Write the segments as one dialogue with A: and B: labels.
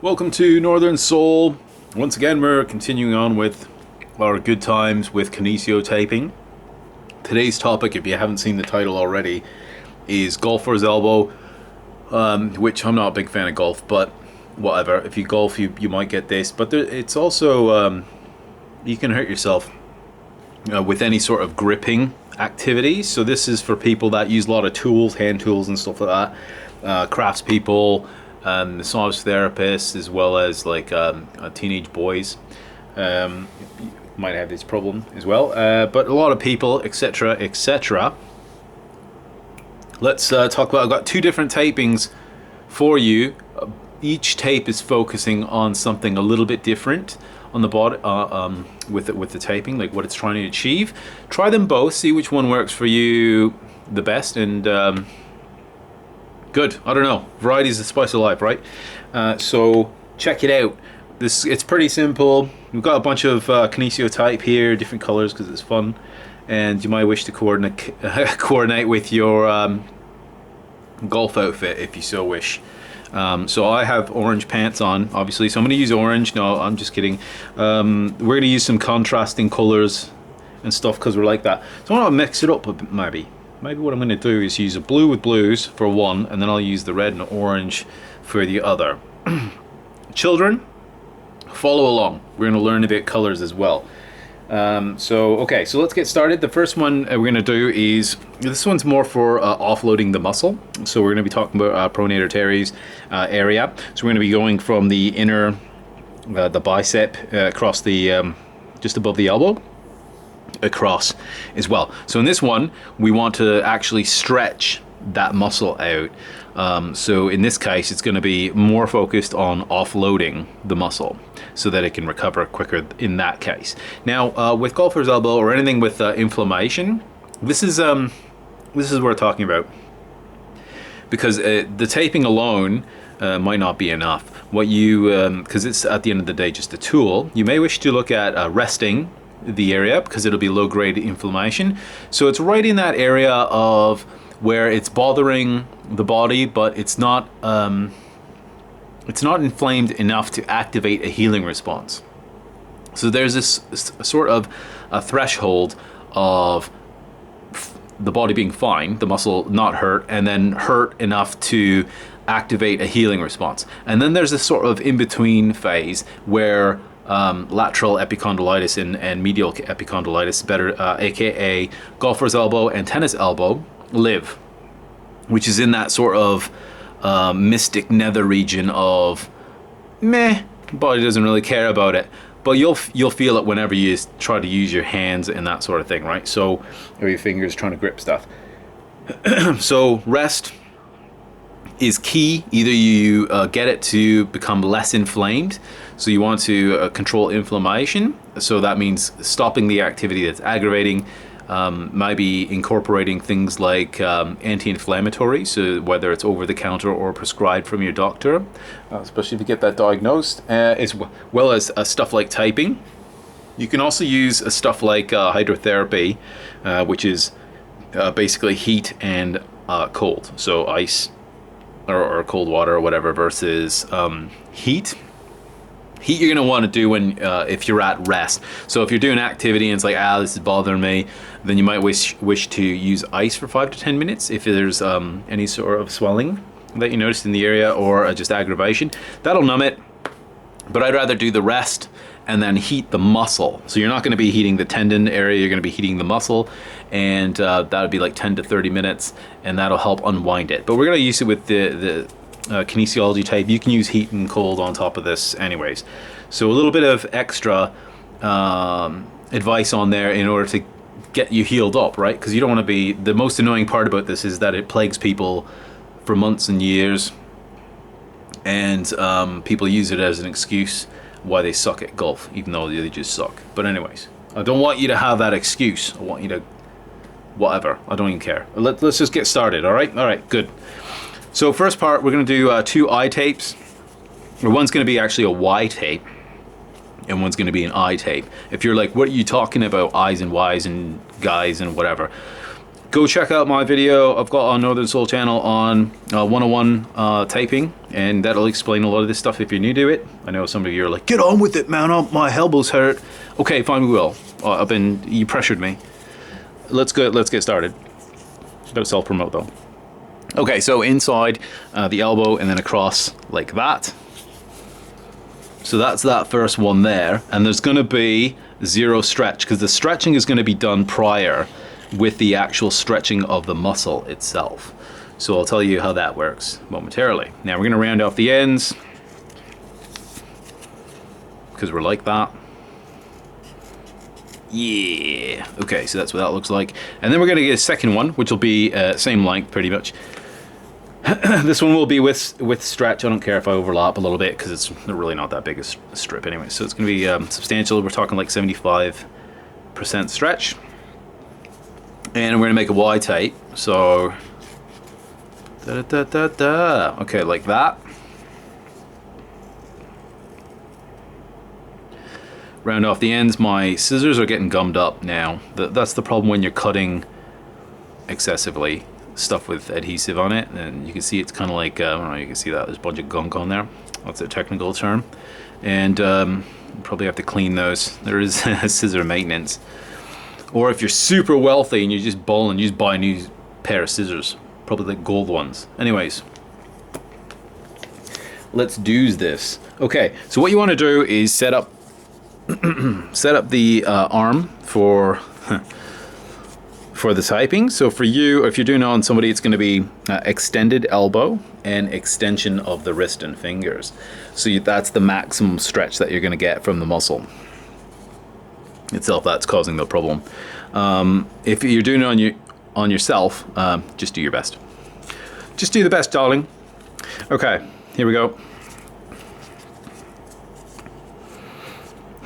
A: Welcome to Northern Soul. Once again, we're continuing on with our good times with Kinesio taping. Today's topic, if you haven't seen the title already, is golfer's elbow, which I'm not a big fan of golf, but whatever. If you golf, you might get this, but it's also you can hurt yourself with any sort of gripping activities. So this is for people that use a lot of tools, hand tools and stuff like that, craftspeople, massage therapists, as well as like teenage boys might have this problem as well, but a lot of people, etc., etc. Let's talk about, I've got two different tapings for you. Each tape is focusing on something a little bit different on the body, with the taping, like what it's trying to achieve. Try them both, see which one works for you the best, and good. I don't know. Variety is the spice of life, right? So check it out. It's pretty simple. We've got a bunch of Kinesio type here, different colors because it's fun, and you might wish to coordinate with your golf outfit if you so wish. So I have orange pants on, obviously, so I'm going to use orange. No, I'm just kidding. We're going to use some contrasting colors and stuff because we're like that. So I want to mix it up a bit, maybe. Maybe what I'm going to do is use a blue with blues for one, and then I'll use the red and orange for the other. Children, follow along. We're going to learn about colors as well. So let's get started. The first one we're going to do is, this one's more for offloading the muscle. So we're going to be talking about pronator teres area. So we're going to be going from the inner, the bicep, across the, just above the elbow, across as well. So in this one, we want to actually stretch that muscle out. So in this case, it's going to be more focused on offloading the muscle so that it can recover quicker in that case. Now, with golfer's elbow or anything with inflammation, this is what we're talking about, because the taping alone might not be enough. What you, because it's at the end of the day just a tool, you may wish to look at resting the area, because it'll be low-grade inflammation. So it's right in that area of where it's bothering the body, but it's not inflamed enough to activate a healing response. So there's this sort of a threshold of the body being fine, the muscle not hurt, and then hurt enough to activate a healing response. And then there's this sort of in-between phase where lateral epicondylitis and medial epicondylitis, aka golfer's elbow and tennis elbow, live, which is in that sort of mystic nether region of meh, body doesn't really care about it, but you'll feel it whenever you try to use your hands and that sort of thing, right? So, or your fingers trying to grip stuff. So rest is key. Either you get it to become less inflamed, so you want to control inflammation, so that means stopping the activity that's aggravating, maybe incorporating things like anti-inflammatory, so whether it's over the counter or prescribed from your doctor, especially if you get that diagnosed, as well as stuff like typing. You can also use stuff like hydrotherapy, which is basically heat and cold, so ice or cold water or whatever, versus heat. Heat you're going to want to do when if you're at rest. So if you're doing activity and it's like, this is bothering me, then you might wish to use ice for 5 to 10 minutes if there's any sort of swelling that you noticed in the area, or just aggravation. That'll numb it, but I'd rather do the rest and then heat the muscle. So you're not going to be heating the tendon area, you're going to be heating the muscle, and that would be like 10 to 30 minutes, and that'll help unwind it. But we're going to use it with the kinesiology tape. You can use heat and cold on top of this anyways. So a little bit of extra advice on there in order to get you healed up, right? Because you don't want to be, the most annoying part about this is that it plagues people for months and years, and people use it as an excuse why they suck at golf, even though they just suck. But anyways, I don't want you to have that excuse. I want you to, whatever, I don't even care. Let's just get started. All right, good. So first part, we're going to do 2 eye tapes. Or one's going to be actually a Y tape, and one's going to be an I tape. If you're like, what are you talking about, I's and Y's and guys and whatever? Go check out my video I've got on Northern Soul channel on 101 taping, and that'll explain a lot of this stuff if you're new to it. I know some of you are like, get on with it, man, oh, my elbows hurt. Okay, fine, we will. You pressured me. Let's get started. Don't self-promote though. Okay, so inside the elbow and then across like that. So that's that first one there, and there's going to be zero stretch because the stretching is going to be done prior with the actual stretching of the muscle itself. So I'll tell you how that works momentarily. Now we're going to round off the ends because we're like that. Yeah. Okay, so that's what that looks like. And then we're going to get a second one, which will be same length pretty much. This one will be with stretch. I don't care if I overlap a little bit because it's really not that big a strip anyway. So it's going to be substantial. We're talking like 75% stretch. And we're going to make a Y tape. So, okay, like that. Round off the ends. My scissors are getting gummed up now. That's the problem when you're cutting excessively. Stuff with adhesive on it, and you can see it's kind of like I don't know, you can see that there's a bunch of gunk on there. That's a technical term, and probably have to clean those. There is scissor maintenance, or if you're super wealthy and you're just balling, you just buy a new pair of scissors, probably the gold ones. Anyways, let's do this. Okay, so what you want to do is set up the arm for the typing. So for you, if you're doing it on somebody, it's going to be extended elbow and extension of the wrist and fingers. So that's the maximum stretch that you're going to get from the muscle itself. That's causing the problem. If you're doing it on yourself, just do your best. Just do the best, darling. Okay, here we go.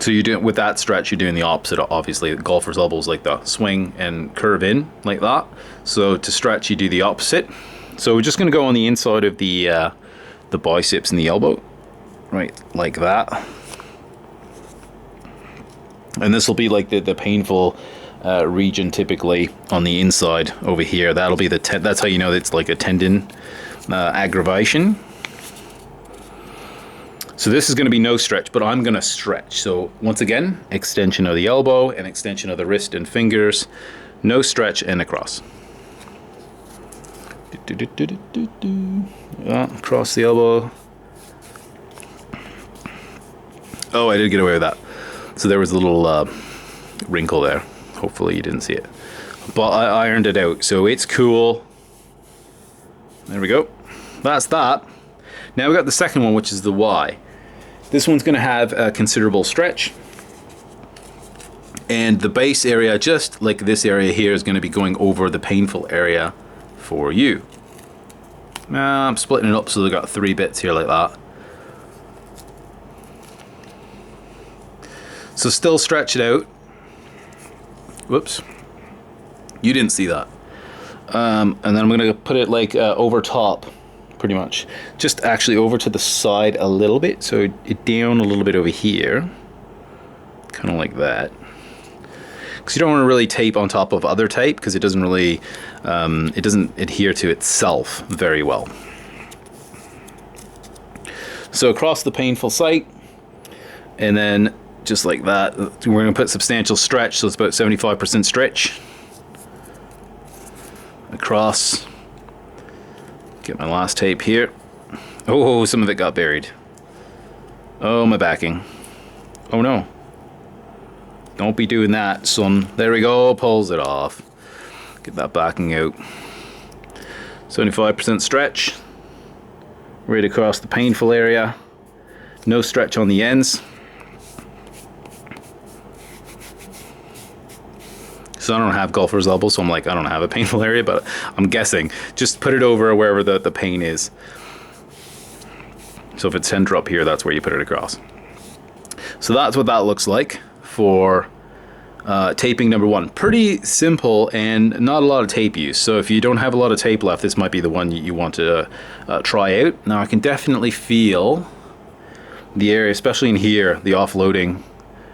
A: So you're doing, with that stretch, you're doing the opposite, obviously. The golfer's elbows like the swing and curve in like that. So to stretch, you do the opposite. So we're just going to go on the inside of the biceps and the elbow, right, like that. And this will be like the painful region typically on the inside over here. That'll be that's how you know it's like a tendon aggravation. So this is going to be no stretch, but I'm going to stretch. So once again, extension of the elbow and extension of the wrist and fingers. No stretch and across. Across the elbow. Oh, I did get away with that. So there was a little wrinkle there. Hopefully you didn't see it. But I ironed it out, so it's cool. There we go. That's that. Now we got the second one, which is the Y. This one's going to have a considerable stretch, and the base area, just like this area here, is going to be going over the painful area for you. I'm splitting it up so they've got 3 bits here like that. So still stretch it out. Whoops. You didn't see that. And then I'm going to put it like over top. Pretty much just actually over to the side a little bit, so it down a little bit over here, kind of like that, because you don't want to really tape on top of other tape because it doesn't really it doesn't adhere to itself very well. So across the painful site, and then just like that, we're going to put substantial stretch, so it's about 75% stretch across. Get my last tape here. Oh, some of it got buried. Oh, my backing. Oh no. Don't be doing that, son. There we go, pulls it off. Get that backing out. 75% stretch. Right across the painful area. No stretch on the ends. So I don't have golfer's elbow, so I'm like, I don't have a painful area, but I'm guessing. Just put it over wherever the pain is. So if it's center up here, that's where you put it across. So that's what that looks like for taping number 1. Pretty simple and not a lot of tape use. So if you don't have a lot of tape left, this might be the one you want to try out. Now I can definitely feel the area, especially in here, the offloading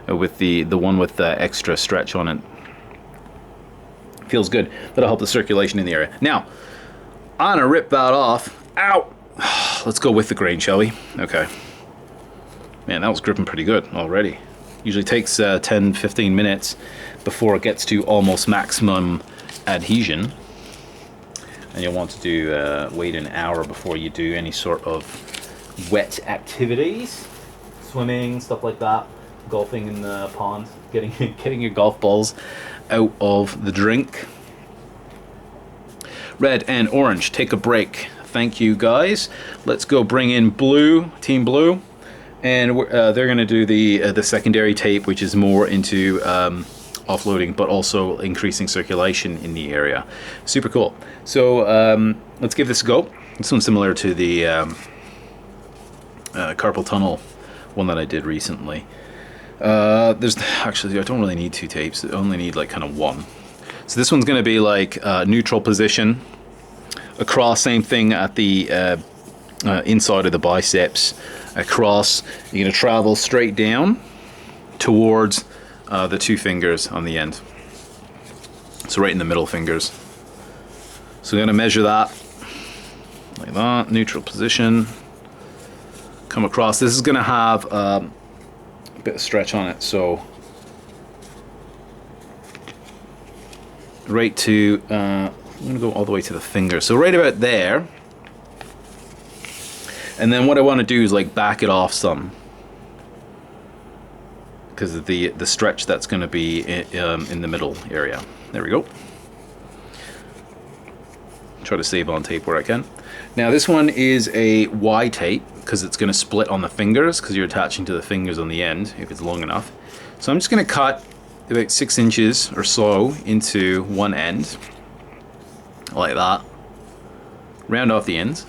A: with the one with the extra stretch on it. Feels good. That'll help the circulation in the area. Now, I'm gonna rip that off. Ow! Let's go with the grain, shall we? Okay. Man, that was gripping pretty good already. Usually takes 10-15 minutes before it gets to almost maximum adhesion. And you'll want to do wait an hour before you do any sort of wet activities. Swimming, stuff like that. Golfing in the pond. Getting your golf balls out of the drink. Red and orange, take a break. Thank you, guys. Let's go bring in blue, team blue. And they're going to do the secondary tape, which is more into offloading, but also increasing circulation in the area. Super cool. So let's give this a go. This one's similar to the carpal tunnel one that I did recently. There's actually, I don't really need 2 tapes. I only need like kind of 1. So this one's going to be like neutral position. Across, same thing at the inside of the biceps. Across, you're going to travel straight down towards the 2 fingers on the end. So right in the middle fingers. So we're going to measure that like that, neutral position. Come across. This is going to have a bit of stretch on it, so right to I'm going to go all the way to the finger, so right about there. And then what I want to do is like back it off some, because of the stretch that's going to be in the middle area. There we go. Try to save on tape where I can. Now this one is a Y tape because it's going to split on the fingers, because you're attaching to the fingers on the end if it's long enough. So I'm just going to cut about 6 inches or so into one end like that. Round off the ends.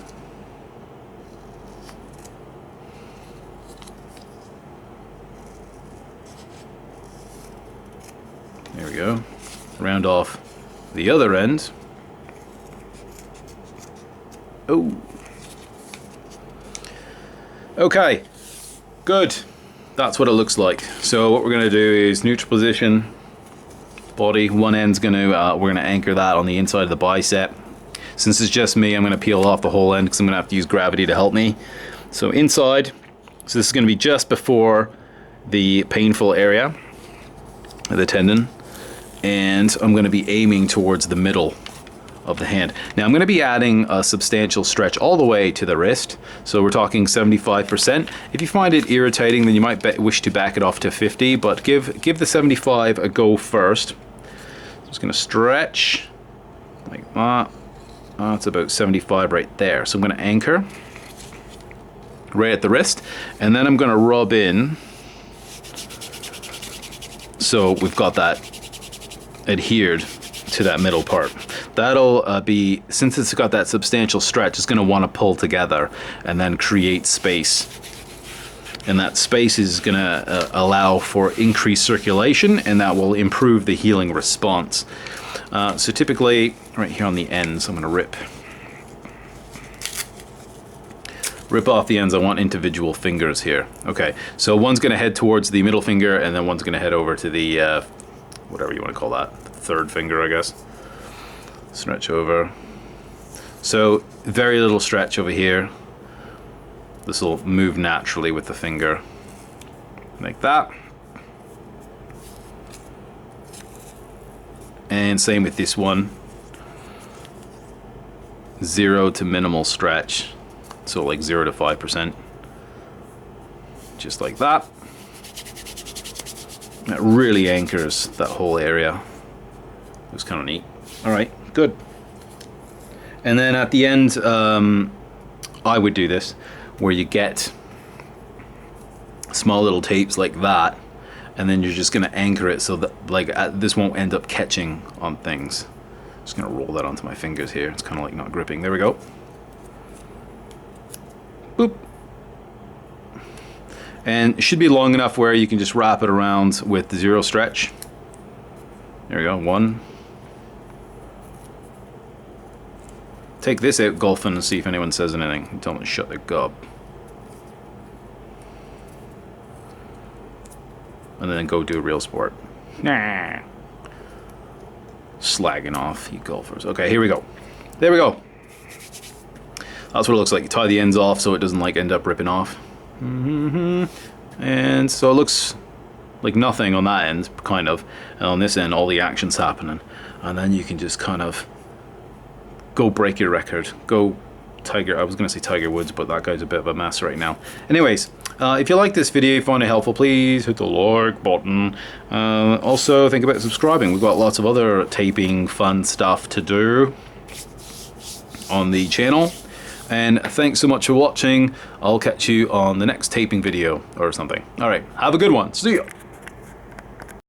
A: There we go. Round off the other end. Oh. Okay. Good. That's what it looks like. So what we're going to do is neutral position, body. One end's going to, we're going to anchor that on the inside of the bicep. Since it's just me, I'm going to peel off the whole end because I'm going to have to use gravity to help me. So inside, so this is going to be just before the painful area of the tendon. And I'm going to be aiming towards the middle of the hand. Now I'm going to be adding a substantial stretch all the way to the wrist. So we're talking 75%. If you find it irritating, then you might wish to back it off to 50, but give the 75 a go first. So I'm just going to stretch like that. It's about 75 right there. So I'm going to anchor right at the wrist, and then I'm going to rub in. So we've got that adhered to that middle part. That'll be, since it's got that substantial stretch, it's going to want to pull together and then create space. And that space is going to allow for increased circulation, and that will improve the healing response. So typically, right here on the ends, I'm going to rip off the ends. I want individual fingers here. Okay, so one's going to head towards the middle finger, and then one's going to head over to the, whatever you want to call that, third finger, I guess. Stretch over. So very little stretch over here. This will move naturally with the finger like that. And same with this one. 0 to minimal stretch. So like 0 to 5%. Just like that. That really anchors that whole area. Looks kind of neat. All right, good. And then at the end, I would do this, where you get small little tapes like that, and then you're just going to anchor it so that this won't end up catching on things. Just going to roll that onto my fingers here. It's kind of like not gripping. There we go. Boop. And it should be long enough where you can just wrap it around with 0 stretch. There we go, 1. Take this out golfing and see if anyone says anything. Tell them to shut their gob. And then go do a real sport. Nah. slagging off, you golfers. Okay, here we go. There we go. That's what it looks like. You tie the ends off so it doesn't like end up ripping off. And so it looks like nothing on that end, kind of. And on this end, all the action's happening. And then you can just kind of go break your record. Go Tiger, I was going to say Tiger Woods, but that guy's a bit of a mess right now. Anyways, if you like this video, you find it helpful, please hit the like button. Also, think about subscribing. We've got lots of other taping fun stuff to do on the channel. And thanks so much for watching. I'll catch you on the next taping video or something. All right, have a good one. See ya.